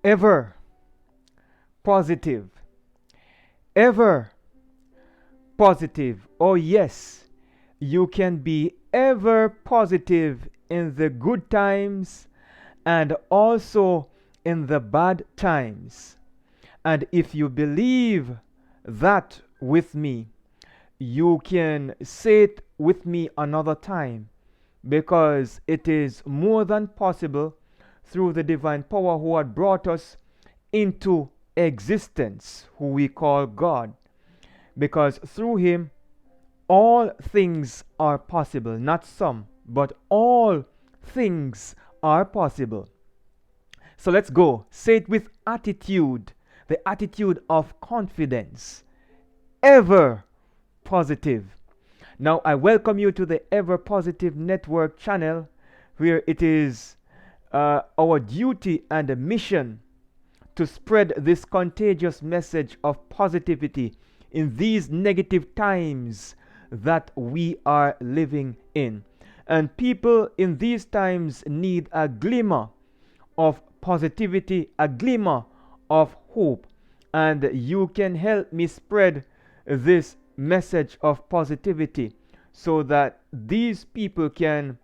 ever positive, ever positive. Oh, yes, you can be ever positive in the good times and also in the bad times. And if you believe that with me, you can say it with me another time, because it is more than possible through the divine power who had brought us into existence, who we call God. Because through him, all things are possible, not some, but all things are possible. So let's go. Say it with attitude, the attitude of confidence. Ever positive. Now, I welcome you to the Ever Positive Network channel, where it is our duty and a mission to spread this contagious message of positivity in these negative times that we are living in. And people in these times need a glimmer of positivity, a glimmer of hope. And you can help me spread this message of positivity so that these people can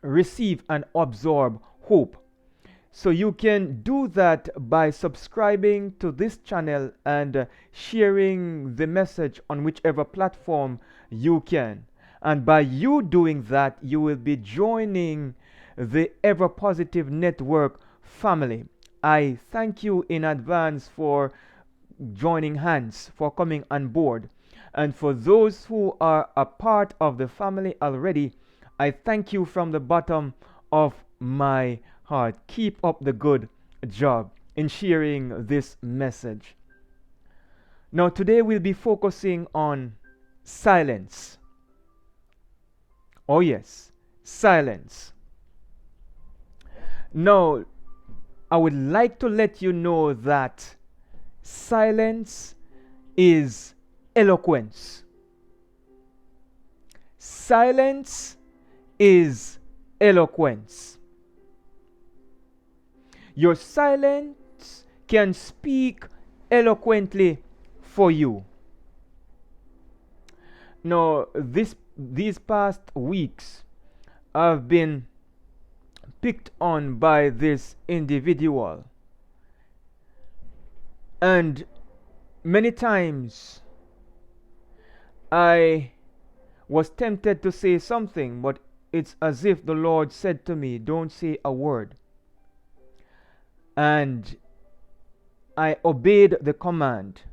receive and absorb hope. So you can do that by subscribing to this channel and sharing the message on whichever platform you can. And by you doing that, you will be joining the Ever Positive Network family. I thank you in advance for joining hands, for coming on board. And for those who are a part of the family already, I thank you from the bottom of my heart. Keep up the good job in sharing this message. Now, today we'll be focusing on silence. Oh, yes, silence. Now, I would like to let you know that silence is eloquence. Silence is eloquence. Your silence can speak eloquently for you. Now, these past weeks, I've been picked on by this individual. And many times, I was tempted to say something, but it's as if the Lord said to me, don't say a word. And I obeyed the command.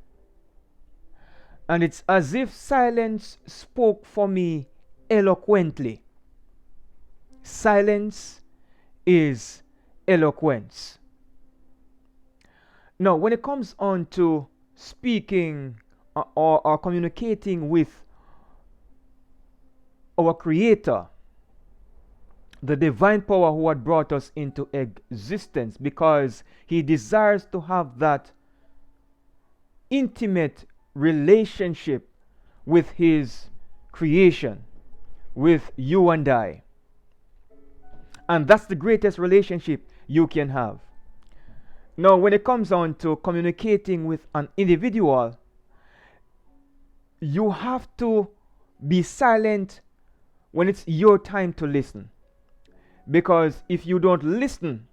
And it's as if silence spoke for me eloquently. Silence is eloquence. Now, when it comes on to speaking or communicating with our Creator, the divine power who had brought us into existence, because He desires to have that intimate relationship with His creation, with you and I. And that's the greatest relationship you can have. Now, when it comes on to communicating with an individual, you have to be silent when it's your time to listen. Because if you don't listen,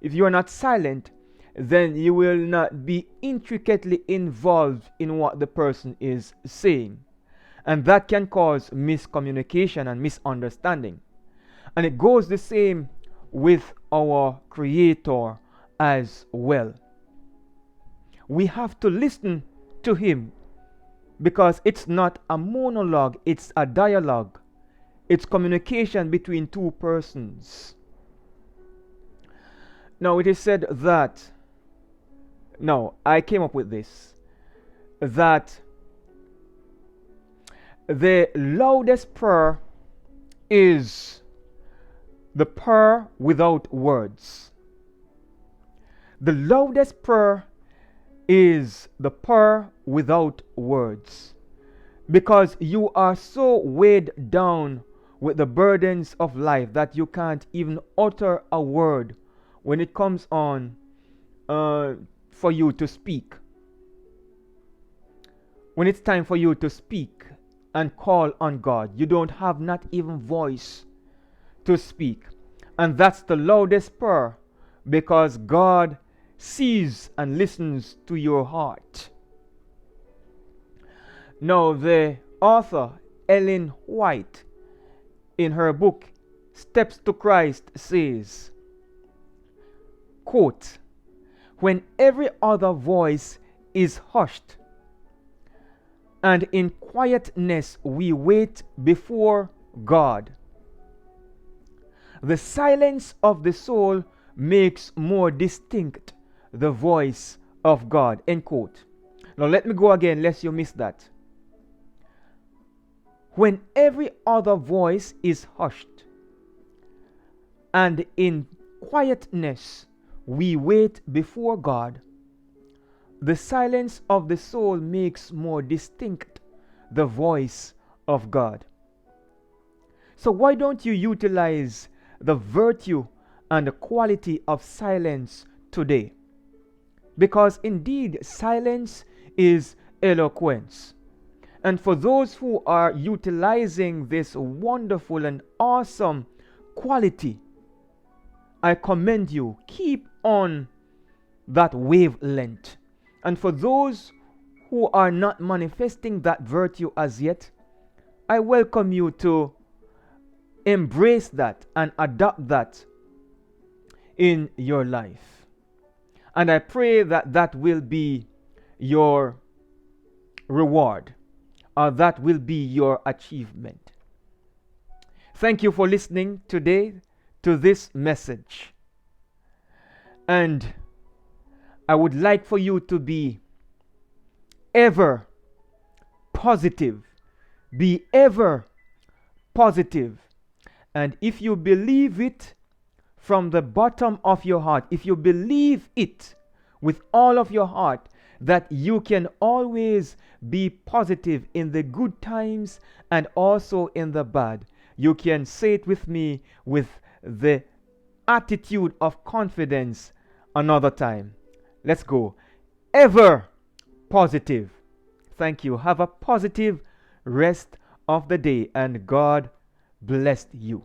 if you are not silent, then you will not be intricately involved in what the person is saying. And that can cause miscommunication and misunderstanding. And it goes the same with our Creator as well. We have to listen to Him, because it's not a monologue, it's a dialogue. It's communication between two persons. Now, it is said that, no, I came up with this, that the loudest prayer is the prayer without words. The loudest prayer is the prayer without words, because you are so weighed down with the burdens of life that you can't even utter a word when it comes on uh, for you to speak, when it's time for you to speak and call on God, you don't have not even voice to speak. And that's the loudest prayer, because God sees and listens to your heart. Now, the author, Ellen White, in her book Steps to Christ, says, quote, "When every other voice is hushed, and in quietness we wait before God, the silence of the soul makes more distinct the voice of God." End quote. Now let me go again, lest you miss that. When every other voice is hushed, and in quietness we wait before God, the silence of the soul makes more distinct the voice of God. So why don't you utilize the virtue and the quality of silence today? Because indeed, silence is eloquence. And for those who are utilizing this wonderful and awesome quality, I commend you. Keep on that wavelength. And for those who are not manifesting that virtue as yet, I welcome you to embrace that and adopt that in your life. And I pray that that will be your reward, or that will be your achievement. Thank you for listening today to this message. And I would like for you to be ever positive. Be ever positive. And if you believe it from the bottom of your heart, if you believe it with all of your heart, that you can always be positive in the good times and also in the bad, you can say it with me with the attitude of confidence another time. Let's go. Ever positive. Thank you. Have a positive rest of the day, and God bless you.